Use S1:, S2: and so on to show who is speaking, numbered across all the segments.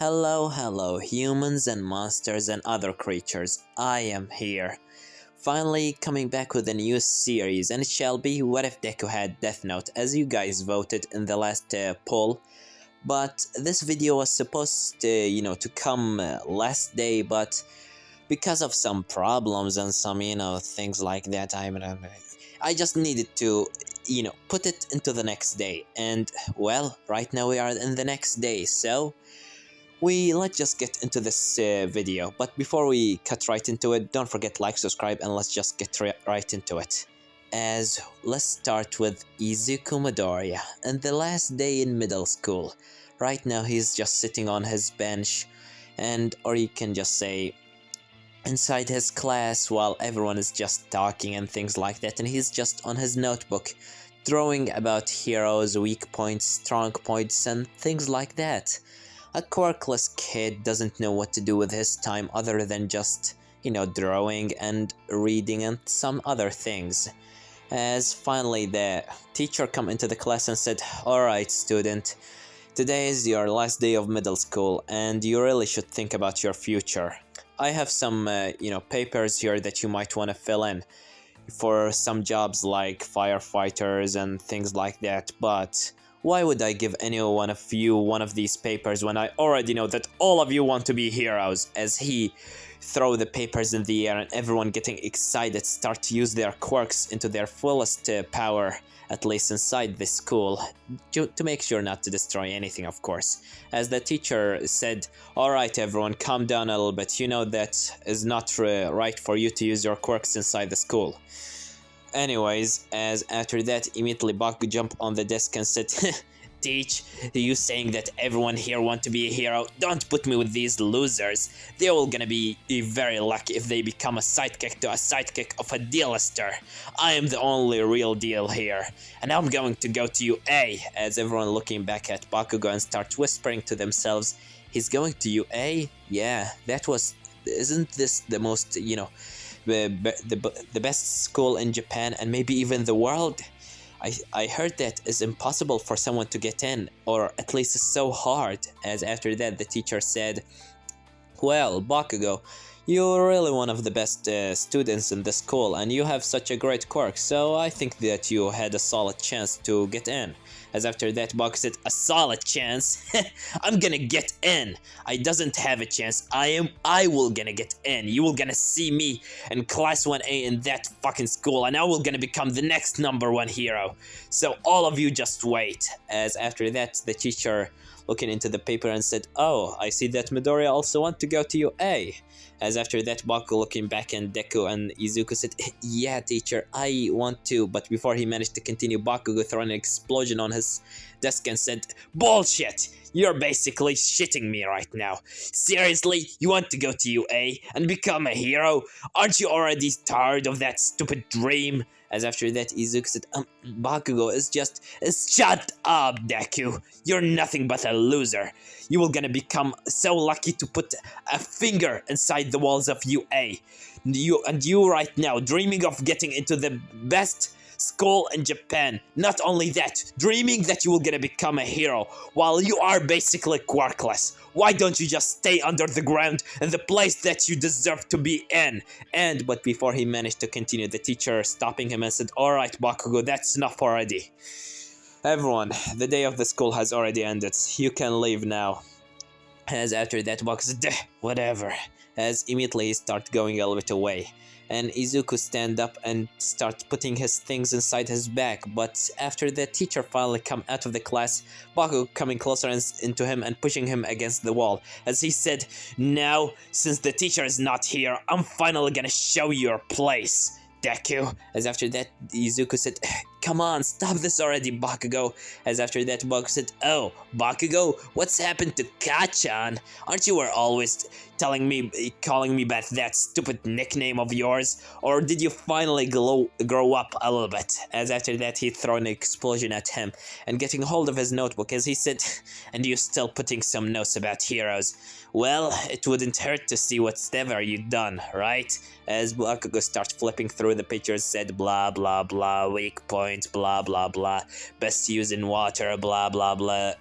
S1: Hello, humans and monsters and other creatures. I am here. Finally coming back with a new series, and it shall be What If Deku Had Death Note, as you guys voted in the last poll. But this video was supposed to, to come last day, but because of some problems and some, things like that, I just needed to, put it into the next day. And, well, right now we are in the next day, so let's just get into this video. But before we cut right into it, don't forget like, subscribe, and let's just get right into it. Let's start with Izuku Midoriya and the last day in middle school. Right now he's just sitting on his bench, or you can just say inside his class while everyone is just talking and things like that, and he's just on his notebook drawing about heroes, weak points, strong points, and things like that. A quirkless kid doesn't know what to do with his time other than just, drawing and reading and some other things. As finally the teacher come into the class and said, "Alright, student, today is your last day of middle school and you really should think about your future. I have some, papers here that you might want to fill in for some jobs like firefighters and things like that, but why would I give any one of you one of these papers when I already know that all of you want to be heroes?" As he throw the papers in the air and everyone getting excited start to use their quirks into their fullest power, at least inside the school, to make sure not to destroy anything, of course. As the teacher said, "Alright everyone, calm down a little bit, you know that is not right for you to use your quirks inside the school." Anyways, as after that, immediately Bakugou jumped on the desk and said, "Teach, you saying that everyone here want to be a hero? Don't put me with these losers. They're all gonna be very lucky if they become a sidekick to a sidekick of a D-lister. I am the only real deal here, and I'm going to go to UA." As everyone looking back at Bakugou and start whispering to themselves, "He's going to UA? Yeah, isn't this the most, the best school in Japan and maybe even the world? I heard that it's impossible for someone to get in, or at least it's so hard." As after that the teacher said, "Well, Bakugou, you're really one of the best students in the school and you have such a great quirk, so I think that you had a solid chance to get in." As after that Bakugou said, "A solid chance? I'm gonna get in. I doesn't have a chance. I will gonna get in. You will gonna see me in class 1A in that fucking school and I will gonna become the next #1 hero. So all of you just wait." As after that the teacher looking into the paper and said, "Oh, I see that Midoriya also want to go to UA." As after that Bakugou looking back and Deku and Izuku said, "Yeah, teacher, I want to." But before he managed to continue, Bakugou threw an explosion on his desk and said, "Bullshit! You're basically shitting me right now. Seriously, you want to go to UA and become a hero? Aren't you already tired of that stupid dream?" As after that Izuku said, "Bakugou, shut up, Deku. You're nothing but a loser. You will gonna become so lucky to put a finger inside the walls of UA. You right now dreaming of getting into the best school in Japan. Not only that, dreaming that you will gonna become a hero while you are basically quirkless. Why don't you just stay under the ground in the place that you deserve to be in?" But before he managed to continue, the teacher stopping him and said, "Alright, Bakugou, that's enough already. Everyone, the day of the school has already ended. You can leave now." As after that Bakugou said, "Whatever." As immediately he started going a little bit away. And Izuku stand up and start putting his things inside his bag. But after the teacher finally come out of the class, Bakugou coming closer into him and pushing him against the wall. As he said, "Now, since the teacher is not here, I'm finally gonna show you your place, Deku." As after that Izuku said, "Come on, stop this already, Bakugou." As after that Bakugou said, "Oh, Bakugou, what's happened to Kachan? Aren't you were always calling me by that stupid nickname of yours? Or did you finally grow up a little bit?" As after that he threw an explosion at him and getting hold of his notebook as he said, "And you still putting some notes about heroes? Well, it wouldn't hurt to see whatever you done, right?" As Bakugou starts flipping through the pictures, said blah blah blah, weak point, blah blah blah, best use in water, blah blah blah.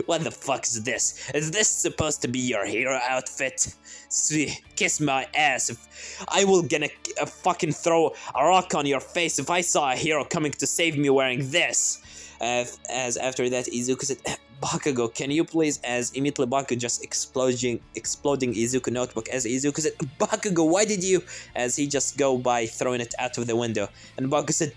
S1: What the fuck is this? Is this supposed to be your hero outfit? See, kiss my ass if I will gonna fucking throw a rock on your face if I saw a hero coming to save me wearing this. As after that, Izuku said, Bakugou, can you please, as immediately Bakugou just exploding Izuku notebook, as Izuku said, Bakugou, why did you, as he just go by throwing it out of the window, and Bakugou said,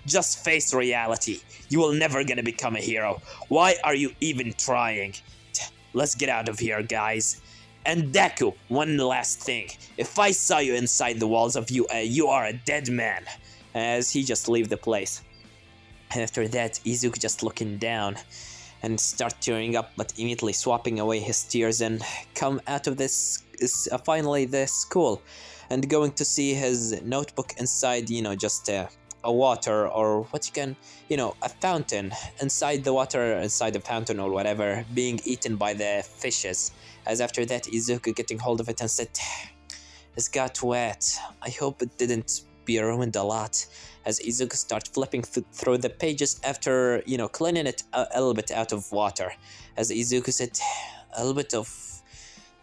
S1: just face reality, you will never gonna become a hero, why are you even trying? Let's get out of here, guys. And Deku, one last thing, if I saw you inside the walls of you, you are a dead man, as he just leave the place. After that, Izuku just looking down and start tearing up, but immediately swapping away his tears and come out of this, finally the school, and going to see his notebook inside, you know, just a water, or what you can, you know, a fountain, inside the water, inside the fountain or whatever, being eaten by the fishes. As after that, Izuku getting hold of it and said, it's got wet, I hope it didn't be ruined a lot. As Izuku starts flipping through the pages after, you know, cleaning it a little bit out of water. As Izuku said, a little bit of,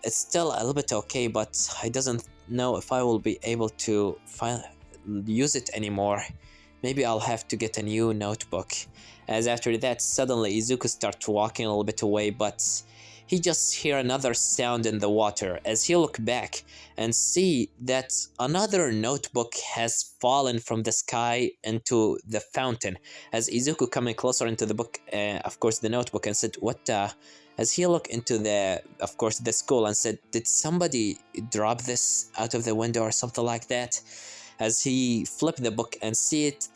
S1: it's still a little bit okay, but I doesn't know if I will be able to use it anymore. Maybe I'll have to get a new notebook. As after that, suddenly Izuku starts walking a little bit away, but he just hear another sound in the water as he look back and see that another notebook has fallen from the sky into the fountain. As Izuku coming closer into the book, of course the notebook, and said, what as he looked into the, of course, the school and said, did somebody drop this out of the window or something like that? As he flipped the book and see it,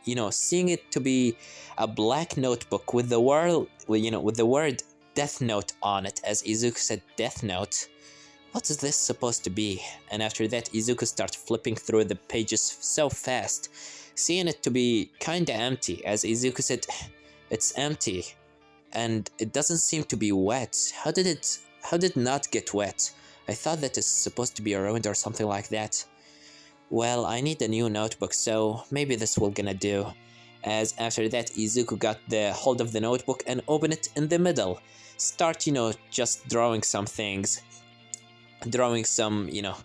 S1: you know, seeing it to be a black notebook with the word, you know, with the word Death Note on it. As Izuku said, Death Note? What is this supposed to be? And after that, Izuku starts flipping through the pages so fast, seeing it to be kinda empty. As Izuku said, it's empty, and it doesn't seem to be wet. How did it not get wet? I thought that it's supposed to be ruined or something like that. Well, I need a new notebook, so maybe this will gonna do. As after that, Izuku got the hold of the notebook and open it in the middle. Start, you know, just drawing some things. Drawing some, you know,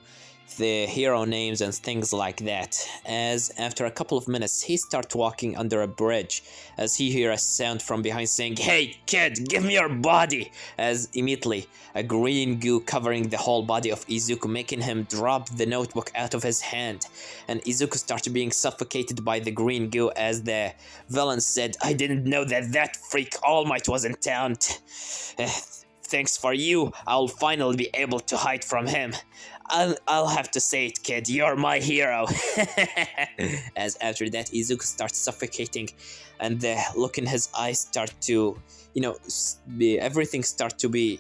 S1: the hero names and things like that. As after a couple of minutes, he starts walking under a bridge as he hears a sound from behind saying, hey kid, give me your body! As immediately a green goo covering the whole body of Izuku, making him drop the notebook out of his hand. And Izuku starts being suffocated by the green goo as the villain said, I didn't know that freak All Might was in town. Thanks for you, I'll finally be able to hide from him. I'll have to say it, kid, you're my hero. As after that, Izuku starts suffocating, and the look in his eyes start to, you know, everything start to be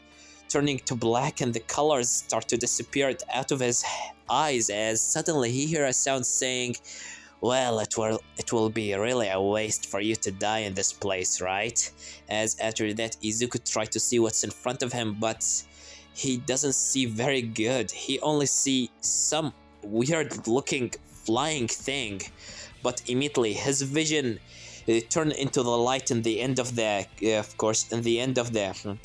S1: turning to black, and the colors start to disappear out of his eyes, as suddenly he hears a sound saying, well, it will be really a waste for you to die in this place, right? As after that, Izuku tries to see what's in front of him, but he doesn't see very good. He only see some weird looking flying thing, but immediately his vision turned into the light in the end of the, of course, in the end of the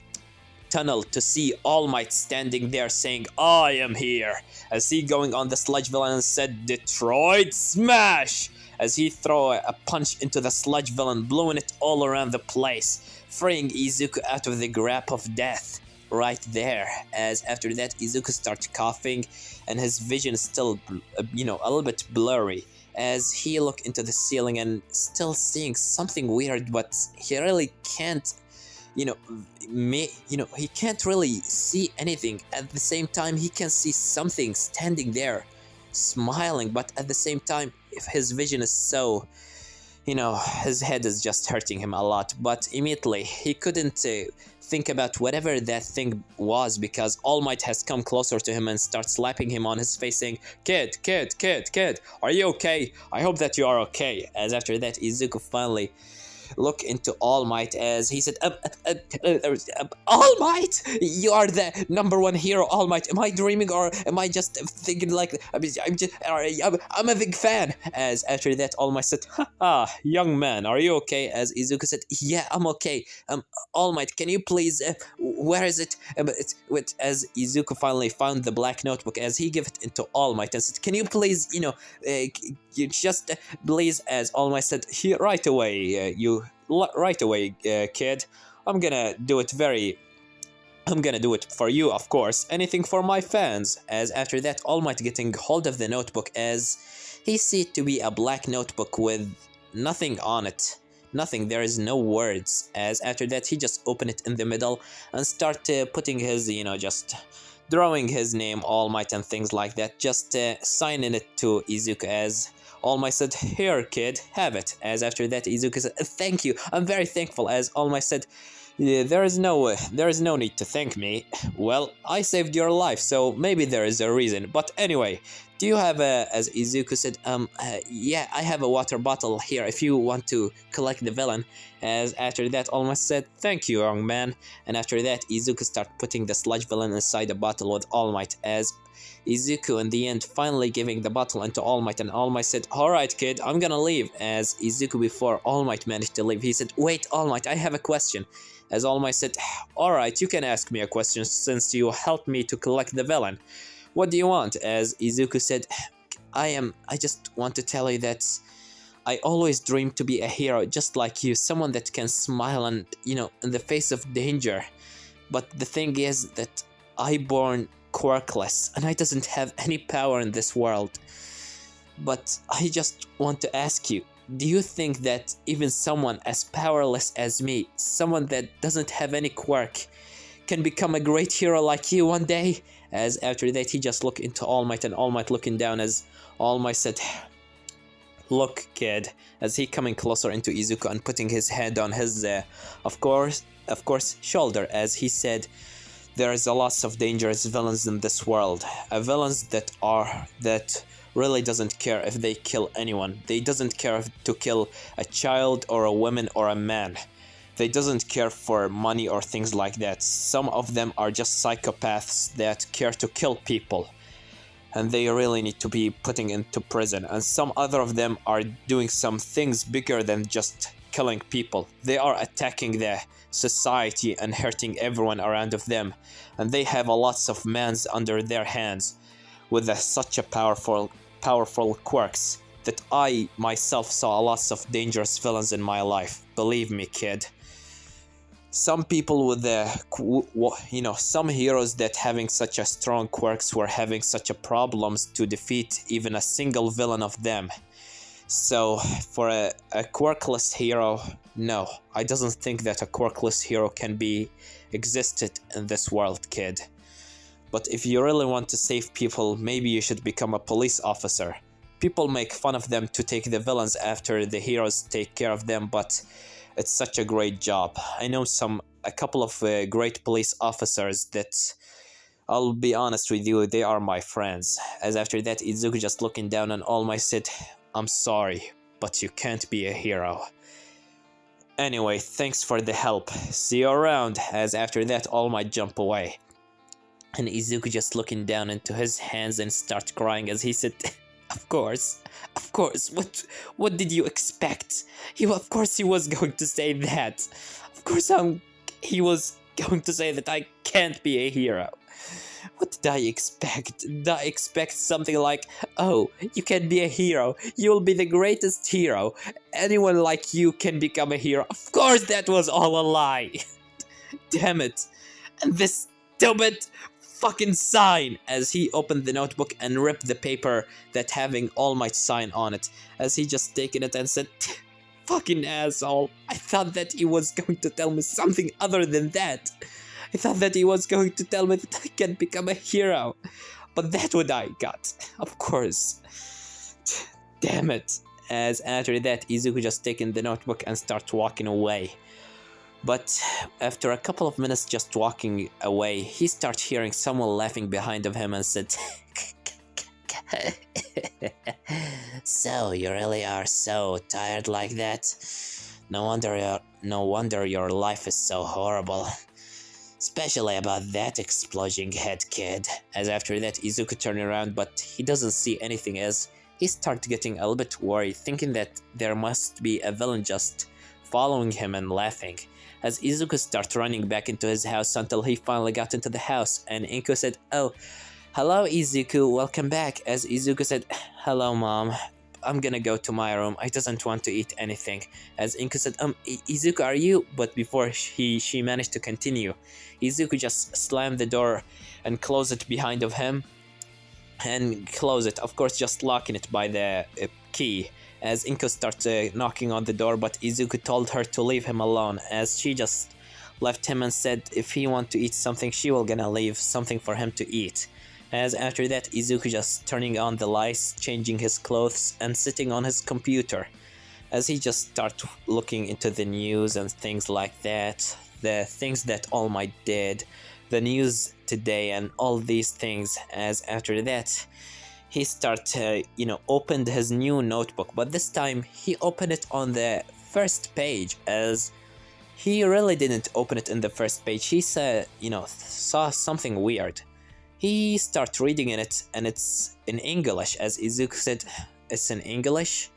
S1: tunnel, to see All Might standing there saying, I am here, as he going on the sludge villain and said, Detroit smash, as he throw a punch into the sludge villain, blowing it all around the place, freeing Izuku out of the grip of death right there. As after that, Izuku starts coughing and his vision is still, you know, a little bit blurry, as he look into the ceiling and still seeing something weird, but he really can't, you know, he can't really see anything. At the same time, he can see something standing there, smiling, but at the same time, if his vision is so, you know, his head is just hurting him a lot. But immediately, he couldn't think about whatever that thing was, because All Might has come closer to him and starts slapping him on his face saying, kid, are you okay? I hope that you are okay. As after that, Izuku finally look into All Might as he said, All Might, you are the #1 hero, All Might. Am I dreaming or am I just thinking like I'm a big fan? As after that, All Might said, haha, young man, are you okay? As Izuku said, yeah, I'm okay. All Might, can you please, where is it? As Izuku finally found the black notebook, as he gave it into All Might and said, can you please, you just please, as All Might said, here right away, right away, kid. I'm gonna do it for you, of course. Anything for my fans. As after that, All Might getting hold of the notebook, as he see it to be a black notebook with nothing on it. Nothing, there is no words. As after that, he just open it in the middle and start putting his, just drawing his name, All Might, and things like that. Just signing it to Izuku, as All Might said, here kid, have it. As after that, Izuku said, thank you, I'm very thankful. As All Might said, yeah, there is no need to thank me. Well, I saved your life, so maybe there is a reason. But anyway, do you have as Izuku said, yeah, I have a water bottle here if you want to collect the villain. As after that, All Might said, thank you, young man. And after that, Izuku start putting the sludge villain inside the bottle with All Might, as Izuku in the end finally giving the bottle into All Might, and All Might said, alright kid, I'm gonna leave. As Izuku, before All Might managed to leave, he said, wait, All Might, I have a question. As All Might said, alright, you can ask me a question since you helped me to collect the villain. What do you want? As Izuku said, I just want to tell you that I always dreamed to be a hero just like you, someone that can smile and, in the face of danger. But the thing is that I born quirkless and I doesn't have any power in this world. But I just want to ask you, do you think that even someone as powerless as me, someone that doesn't have any quirk, can become a great hero like you one day? As after that, he just looked into All Might, and All Might looking down, as All Might said, look kid, as he coming closer into Izuku and putting his head on his, of course, shoulder, as he said, there is a lot of dangerous villains in this world, villains that really doesn't care if they kill anyone. They doesn't care if to kill a child or a woman or a man. They doesn't care for money or things like that. Some of them are just psychopaths that care to kill people, and they really need to be putting into prison. And some other of them are doing some things bigger than just killing people. They are attacking the society and hurting everyone around of them, and they have a lots of mans under their hands with such a powerful quirks that I myself saw lots of dangerous villains in my life. Believe me, kid. Some people with some heroes that having such a strong quirks were having such a problems to defeat even a single villain of them. So for a quirkless hero, no, I doesn't think that a quirkless hero can be existed in this world, kid. But if you really want to save people, maybe you should become a police officer. People make fun of them to take the villains after the heroes take care of them, but it's such a great job. I know a couple of great police officers that, I'll be honest with you, they are my friends. As after that, Izuku just looking down on All Might said, I'm sorry, but you can't be a hero. Anyway, thanks for the help. See you around. As after that, All Might jump away. And Izuku just looking down into his hands and start crying as he said, of course, what did you expect? Of course he was going to say that. Of course he was going to say that I can't be a hero. What did I expect? Did I expect something like, oh, you can be a hero, you'll be the greatest hero, anyone like you can become a hero? Of course that was all a lie. Damn it. And this stupid fucking sign, as he opened the notebook and ripped the paper that having All Might sign on it, as he just taken it and said, fucking asshole, I thought that he was going to tell me something other than that. I thought that he was going to tell me that I can become a hero, but that's what I got, of course. Damn it. As after that, Izuku just taken the notebook and start walking away. But after a couple of minutes just walking away, he starts hearing someone laughing behind of him and said, so you really are so tired like that? No wonder your life is so horrible. Especially about that exploding head kid. As after that, Izuku turned around, but he doesn't see anything as he starts getting a little bit worried, thinking that there must be a villain just following him and laughing. As Izuku starts running back into his house until he finally got into the house, and Inko said, "Oh, hello Izuku, welcome back." As Izuku said, "Hello mom, I'm gonna go to my room, I doesn't want to eat anything." As Inko said, Izuku, are you?" But before she managed to continue, Izuku just slammed the door and closed it behind of him. And close it, of course, just locking it by the key. As Inko starts knocking on the door, but Izuku told her to leave him alone, as she just left him and said if he want to eat something, she will gonna leave something for him to eat. As after that, Izuku just turning on the lights, changing his clothes, and sitting on his computer. As he just start looking into the news and things like that, the things that All Might did, the news today and all these things. As after that, he opened his new notebook, but this time he opened it on the first page, as he really didn't open it in the first page. He saw something weird. He started reading in it, and it's in English. As Izuku said, "It's in English?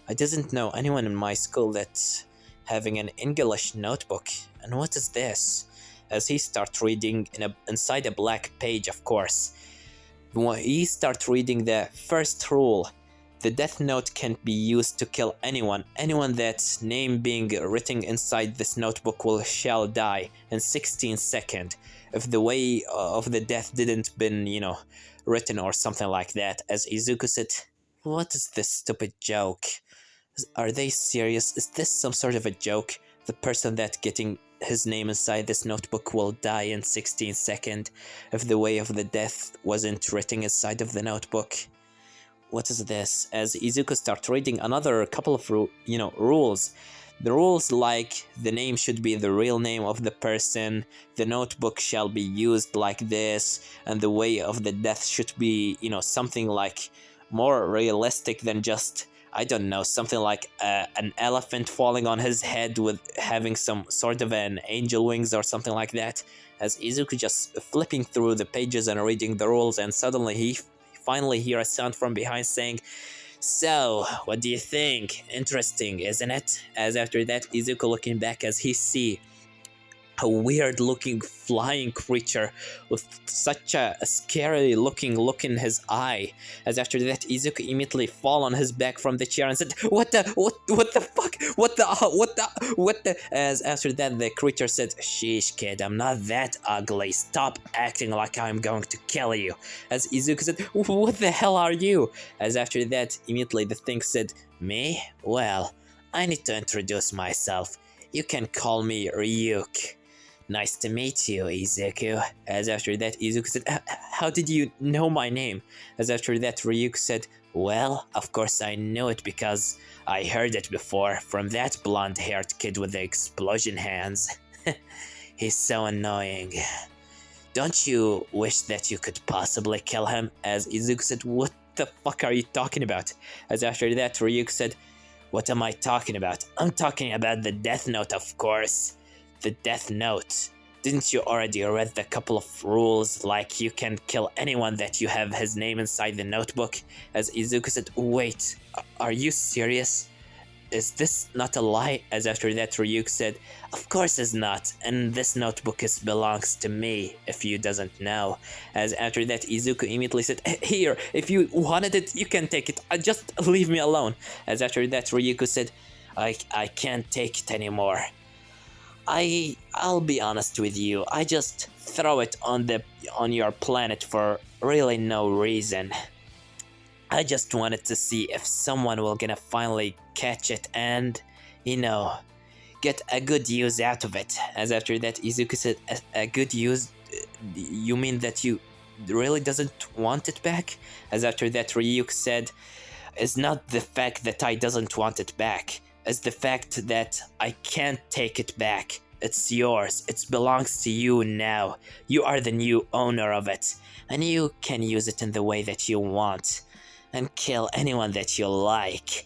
S1: I didn't know anyone in my school that's having an English notebook. And what is this?" As he starts reading inside a black page, of course. When he starts reading the first rule, the death note can't be used to kill anyone. Anyone that's name being written inside this notebook shall die in 16 seconds if the way of the death didn't been, written or something like that. As Izuku said, "What is this stupid joke? Are they serious? Is this some sort of a joke? The person that getting his name inside this notebook will die in 16 seconds if the way of the death wasn't written inside of the notebook. What is this?" As Izuku starts reading another couple of rules. The rules like the name should be the real name of the person, the notebook shall be used like this, and the way of the death should be, something like more realistic than just, I don't know, something like an elephant falling on his head with having some sort of an angel wings or something like that. As Izuku just flipping through the pages and reading the rules, and suddenly he finally hear a sound from behind saying, "So, what do you think? Interesting, isn't it?" As after that, Izuku looking back as he see a weird looking flying creature with such a scary looking look in his eye. As after that, Izuku immediately fall on his back from the chair and said, what the fuck? What the?" As after that, the creature said, "Sheesh kid, I'm not that ugly. Stop acting like I'm going to kill you." As Izuku said, "What the hell are you?" As after that, immediately the thing said, "Me? Well, I need to introduce myself. You can call me Ryuk. Nice to meet you, Izuku." As after that, Izuku said, "How did you know my name?" As after that, Ryuk said, "Well, of course I know it because I heard it before from that blonde-haired kid with the explosion hands. He's so annoying. Don't you wish that you could possibly kill him?" As Izuku said, "What the fuck are you talking about?" As after that, Ryuk said, "What am I talking about? I'm talking about the Death Note, of course. The Death Note. Didn't you already read the couple of rules, like you can kill anyone that you have his name inside the notebook?" As Izuku said, "Wait, are you serious? Is this not a lie?" As after that, Ryuk said, "Of course it's not, and this notebook belongs to me, if you doesn't know." As after that, Izuku immediately said, "Here, if you wanted it, you can take it. Just leave me alone." As after that, Ryuko said, I can't take it anymore. I'll be honest with you, I just throw it on your planet for really no reason. I just wanted to see if someone will gonna finally catch it and, get a good use out of it." As after that, Izuku said, a good use? You mean that you really doesn't want it back?" As after that, Ryuk said, "It's not the fact that I doesn't want it back. It's the fact that I can't take it back. It's yours. It belongs to you now. You are the new owner of it. And you can use it in the way that you want. And kill anyone that you like."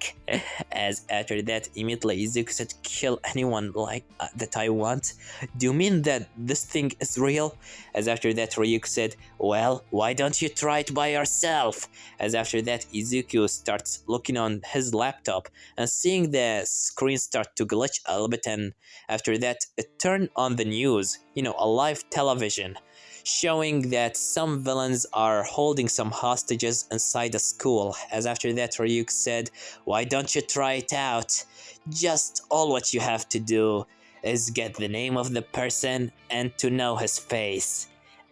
S1: magic. As after that, immediately Izuku said, kill anyone like that I want? Do you mean that this thing is real? As after that, Ryuk said, well, why don't you try it by yourself? As after that, Izuku starts looking on his laptop and seeing the screen start to glitch a little bit, and after that, it turned on the news, a live television, showing that some villains are holding some hostages inside a school. As after that, Ryuk said, why don't you try it out? Just all what you have to do is get the name of the person and to know his face.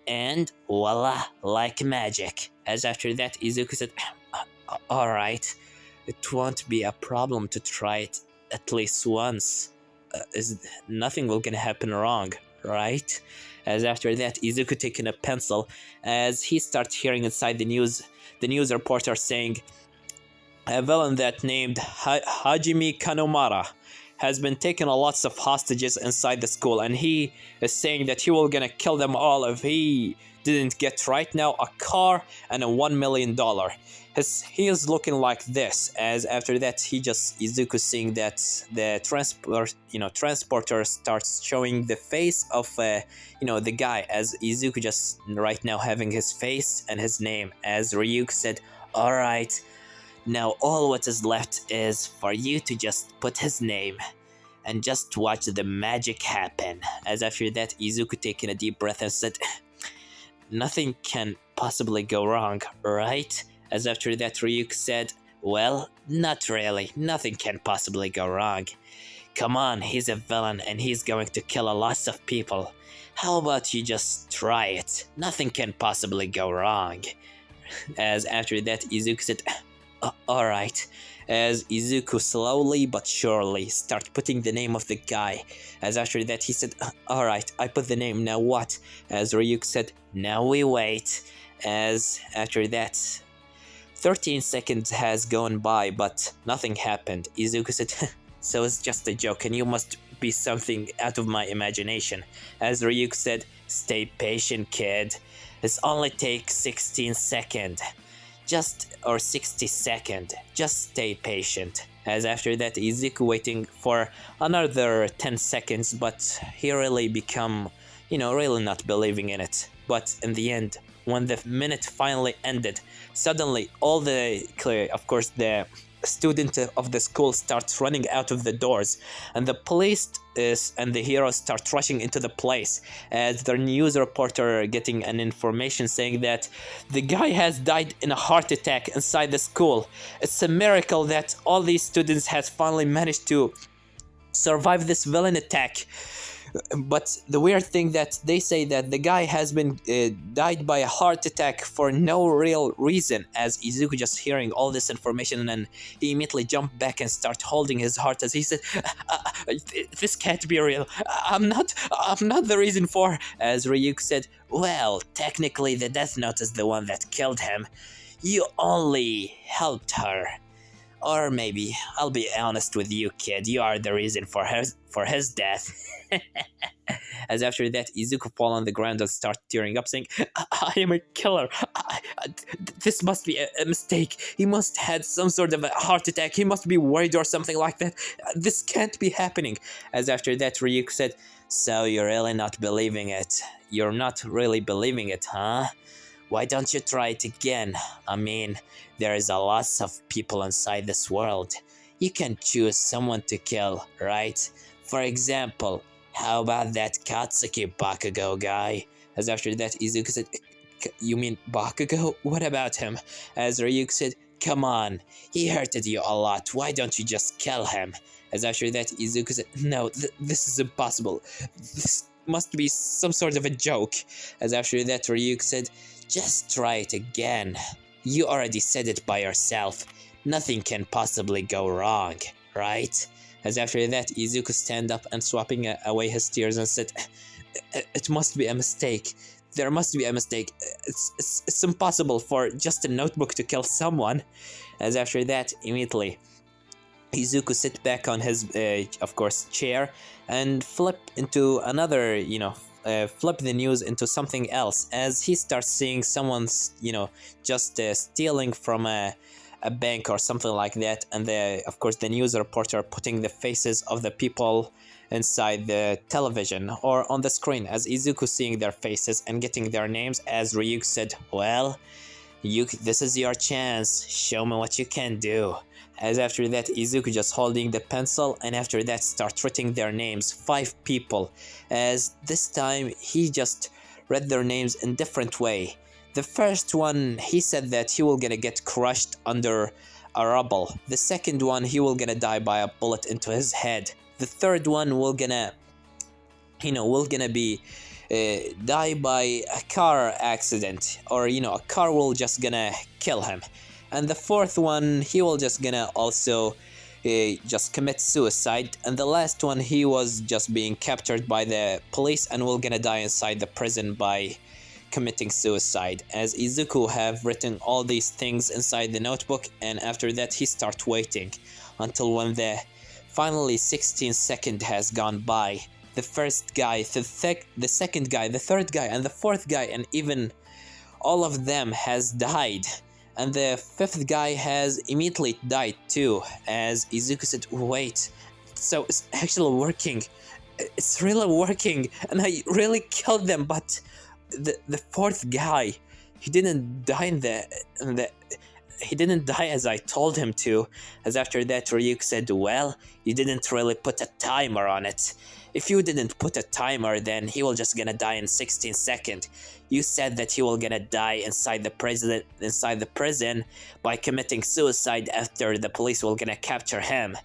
S1: And voila, like magic. As after that, Izuku said, alright, it won't be a problem to try it at least once. Nothing will gonna happen wrong, right? As after that, Izuku taking a pencil as he starts hearing inside the news reporter saying, a villain that named Hajime Kanomara has been taking lots of hostages inside the school, and he is saying that he will gonna kill them all if he didn't get right now a car and a $1 million. He is looking like this. As after that, Izuku seeing that the transporter starts showing the face of the guy, as Izuku just right now having his face and his name. As Ryuk said, all right, now all what is left is for you to just put his name and just watch the magic happen. As after that, Izuku taking a deep breath and said, nothing can possibly go wrong, right? As after that, Ryuk said, well, not really, nothing can possibly go wrong. Come on, he's a villain and he's going to kill a lot of people. How about you just try it? Nothing can possibly go wrong. As after that, Izuku said, alright. As Izuku slowly but surely start putting the name of the guy. As after that, he said, alright, I put the name, now what? As Ryuk said, now we wait. As after that, 13 seconds has gone by, but nothing happened. Izuku said, so it's just a joke and you must be something out of my imagination. As Ryuk said, stay patient, kid. This only takes 16 seconds. Or 60 seconds. Just stay patient. As after that, Izuku waiting for another 10 seconds, but he really really not believing in it. But in the end, when the minute finally ended, suddenly the student of the school starts running out of the doors, and the police and the heroes start rushing into the place, as the news reporter getting an information saying that the guy has died in a heart attack inside the school. It's a miracle that all these students has finally managed to survive this villain attack. But the weird thing that they say that the guy has been died by a heart attack for no real reason. As Izuku just hearing all this information, and then he immediately jumped back and start holding his heart as he said, this can't be real. I'm not the reason for. As Ryuk said, well, technically the Death Note is the one that killed him. You only helped her. Or maybe, I'll be honest with you, kid, you are the reason for his death. As after that, Izuku fall on the ground and start tearing up, saying, I am a killer. This must be a mistake. He must had some sort of a heart attack. He must be worried or something like that. This can't be happening. As after that, Ryuk said, so you're really not believing it. You're not really believing it, huh? Why don't you try it again? I mean, there is a lot of people inside this world. You can choose someone to kill, right? For example, how about that Katsuki Bakugou guy? As after that, Izuku said, you mean Bakugou? What about him? As Ryuk said, come on, he hurted you a lot. Why don't you just kill him? As after that, Izuku said, no, this is impossible. This must be some sort of a joke. As after that, Ryuk said, just try it again. You already said it by yourself. Nothing can possibly go wrong, right? As after that, Izuku stand up and swapping away his tears and said, it must be a mistake. There must be a mistake. It's impossible for just a notebook to kill someone. As after that, immediately, Izuku sit back on his, chair and flip into another, flip the news into something else, as he starts seeing someone's, just stealing from a a bank or something like that, and of course the news reporter putting the faces of the people inside the television or on the screen, as Izuku seeing their faces and getting their names, as Ryuk said, well, this is your chance, show me what you can do. As after that, Izuku just holding the pencil, and after that start writing their names, 5 people, as this time he just read their names in different way. The first one, he said that he will gonna get crushed under a rubble. The second one, he will gonna die by a bullet into his head. The third one will gonna be die by a car accident, or a car will just gonna kill him. And the fourth one, he will just gonna also just commit suicide. And the last one, he was just being captured by the police and will gonna die inside the prison by committing suicide. As Izuku have written all these things inside the notebook, and after that he start waiting until when the finally 16 seconds has gone by. The first guy, the second guy, the third guy, and the fourth guy, and even all of them has died. And the fifth guy has immediately died too, as Izuku said, wait, so it's actually working. It's really working, and I really killed them, but the fourth guy, he didn't die he didn't die as I told him to. As after that, Ryuk said, well, you didn't really put a timer on it. If you didn't put a timer, then he will just gonna die in 16 seconds. You said that he will gonna die inside the prison by committing suicide after the police will gonna capture him.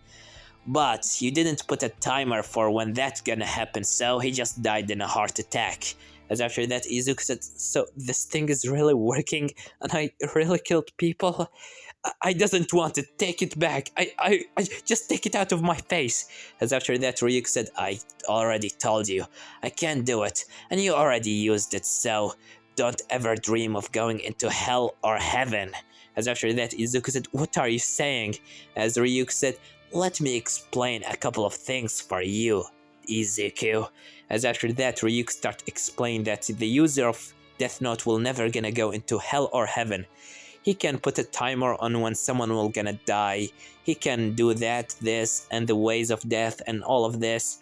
S1: But you didn't put a timer for when that's gonna happen, so he just died in a heart attack. As after that, Izuku said, so this thing is really working and I really killed people? I doesn't want to take it back. I just take it out of my face. As after that, Ryuk said, I already told you, I can't do it, and you already used it, so don't ever dream of going into hell or heaven. As after that, Izuku said, what are you saying? As Ryuk said, let me explain a couple of things for you, Izuku. As after that, Ryuk start explaining that the user of Death Note will never gonna go into hell or heaven. He can put a timer on when someone will gonna die. He can do that, this, and the ways of death and all of this.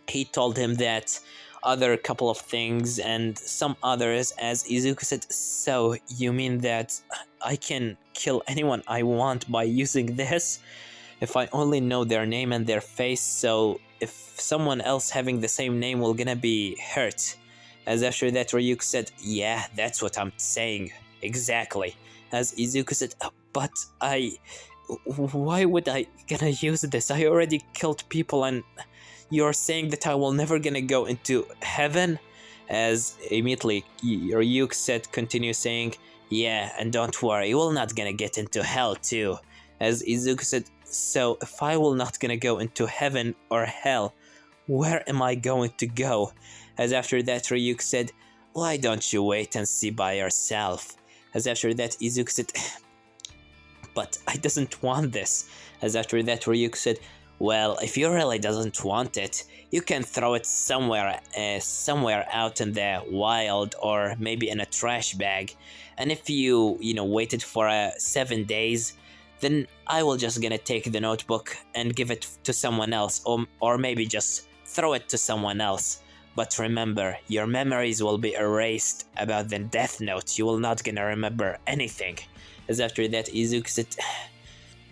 S1: He told him that other couple of things and some others, as Izuku said, so you mean that I can kill anyone I want by using this? If I only know their name and their face, so if someone else having the same name will gonna be hurt. As after that, Ryuk said, yeah, that's what I'm saying, exactly. As Izuku said, but why would I gonna use this? I already killed people and you're saying that I will never gonna go into heaven? As immediately Ryuk said, continue saying, yeah, and don't worry, you will not gonna get into hell too. As Izuku said, so if I will not gonna go into heaven or hell, where am I going to go? As after that, Ryuk said, why don't you wait and see by yourself? As after that, Izuku said, but I doesn't want this. As after that, Ryuk said, well, if you really doesn't want it, you can throw it somewhere out in the wild or maybe in a trash bag. And if you waited for 7 days, then I will just gonna take the notebook and give it to someone else, or maybe just throw it to someone else. But remember, your memories will be erased about the Death Note. You will not gonna remember anything. As after that, Izuku said,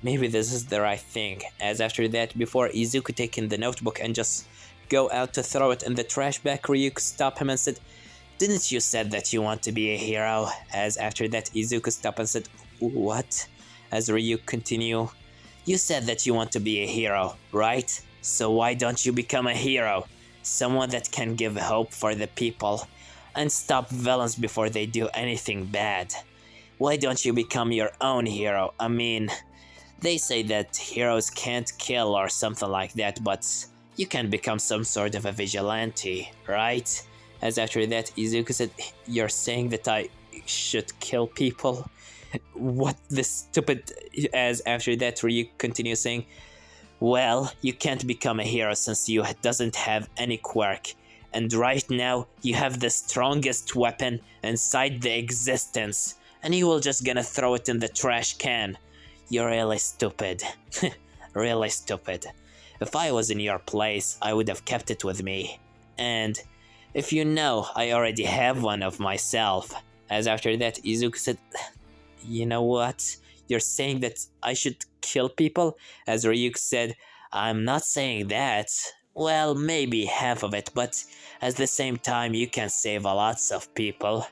S1: maybe this is the right thing. As after that, before Izuku taking the notebook and just go out to throw it in the trash bag, Ryuk stopped him and said, didn't you said that you want to be a hero? As after that, Izuku stopped and said, what? As Ryuk continue, you said that you want to be a hero, right? So why don't you become a hero? Someone that can give hope for the people and stop villains before they do anything bad. Why don't you become your own hero? I mean, they say that heroes can't kill or something like that, but you can become some sort of a vigilante, right? As after that, Izuku said, you're saying that I should kill people? What the stupid... As after that, Ryuk continues saying, well, you can't become a hero since you doesn't have any quirk. And right now, you have the strongest weapon inside the existence. And you will just gonna throw it in the trash can. You're really stupid. Really stupid. If I was in your place, I would have kept it with me. And if you know, I already have one of myself. As after that, Izuku said, you know what? You're saying that I should kill people? As Ryuk said, I'm not saying that. Well, maybe half of it, but at the same time, you can save a lots of people.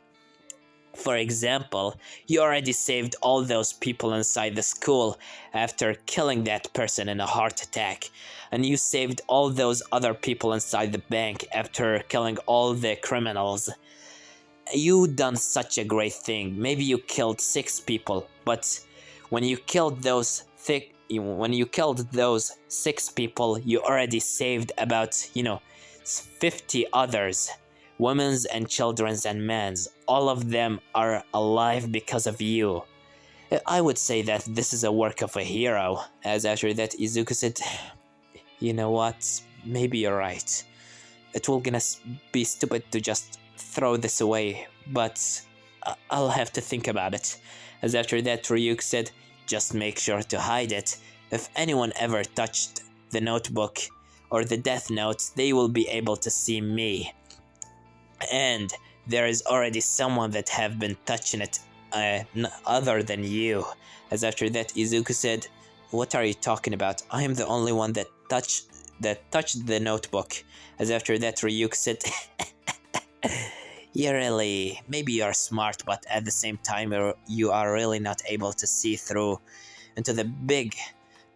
S1: For example, you already saved all those people inside the school after killing that person in a heart attack. And you saved all those other people inside the bank after killing all the criminals. You done such a great thing. Maybe you killed 6 people, but when you killed those 6 people, you already saved about, 50 others. Women's and children's and men's. All of them are alive because of you. I would say that this is a work of a hero. As after that, Izuku said, you know what? Maybe you're right. It will gonna be stupid to just throw this away, but I'll have to think about it. As after that, Ryuk said, just make sure to hide it. If anyone ever touched the notebook or the death note, they will be able to see me. And there is already someone that have been touching it other than you. As after that, Izuku said, what are you talking about? I am the only one that touched the notebook. As after that, Ryuk said, maybe you're smart, but at the same time you are really not able to see through into the big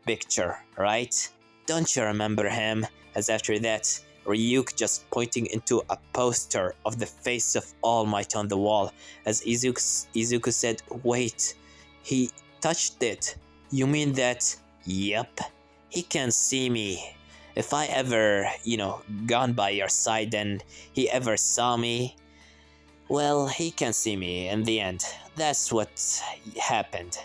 S1: picture, right? Don't you remember him? As after that, Ryuk just pointing into a poster of the face of All Might on the wall. As Izuku said, wait, he touched it. You mean that? Yep, he can see me. If I ever, gone by your side and he ever saw me, well, he can see me in the end. That's what happened.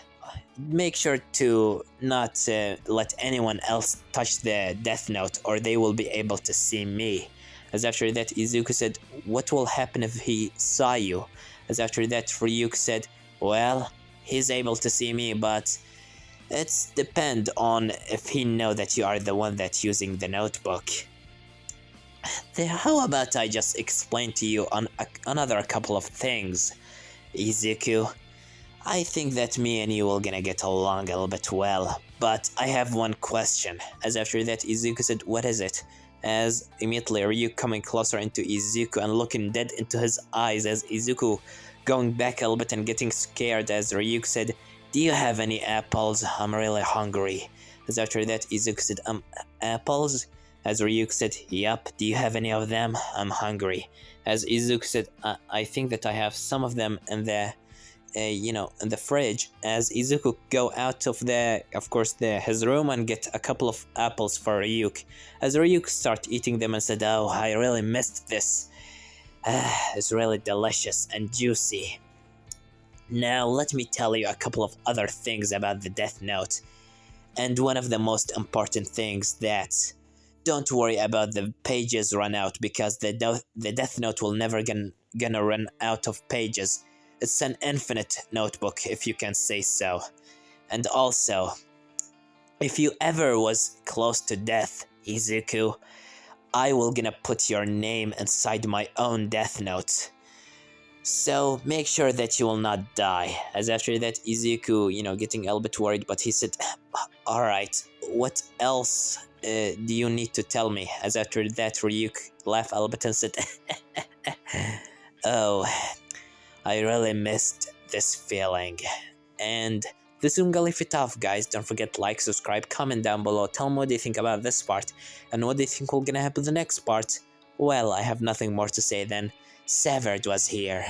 S1: Make sure to not let anyone else touch the death note or they will be able to see me. As after that, Izuku said, what will happen if he saw you? As after that, Ryuk said, well, he's able to see me, but it's depend on if he know that you are the one that's using the notebook. How about I just explain to you on another couple of things, Izuku? I think that me and you will gonna get along a little bit well, but I have one question. As after that, Izuku said, what is it? As immediately Ryuk coming closer into Izuku and looking dead into his eyes, as Izuku going back a little bit and getting scared, as Ryuk said, do you have any apples? I'm really hungry. As after that, Izuku said, apples? As Ryuk said, yup, do you have any of them? I'm hungry. As Izuku said, I think that I have some of them in the in the fridge. As Izuku go out of his room and get a couple of apples for Ryuk. As Ryuk start eating them and said, oh, I really missed this. It's really delicious and juicy. Now let me tell you a couple of other things about the Death Note. And one of the most important things that don't worry about the pages run out, because the Death Note will never gonna run out of pages. It's an infinite notebook, if you can say so. And also, if you ever was close to death, Izuku, I will gonna put your name inside my own Death Note. So make sure that you will not die. As after that, Izuku, getting a little bit worried, but he said, alright, what else do you need to tell me? As after that, Ryuk laughed a little bit and said, oh, I really missed this feeling. And this is gonna leave it off, guys. Don't forget to like, subscribe, comment down below. Tell me what you think about this part and what do you think will gonna happen in the next part. Well, I have nothing more to say than Severed was here.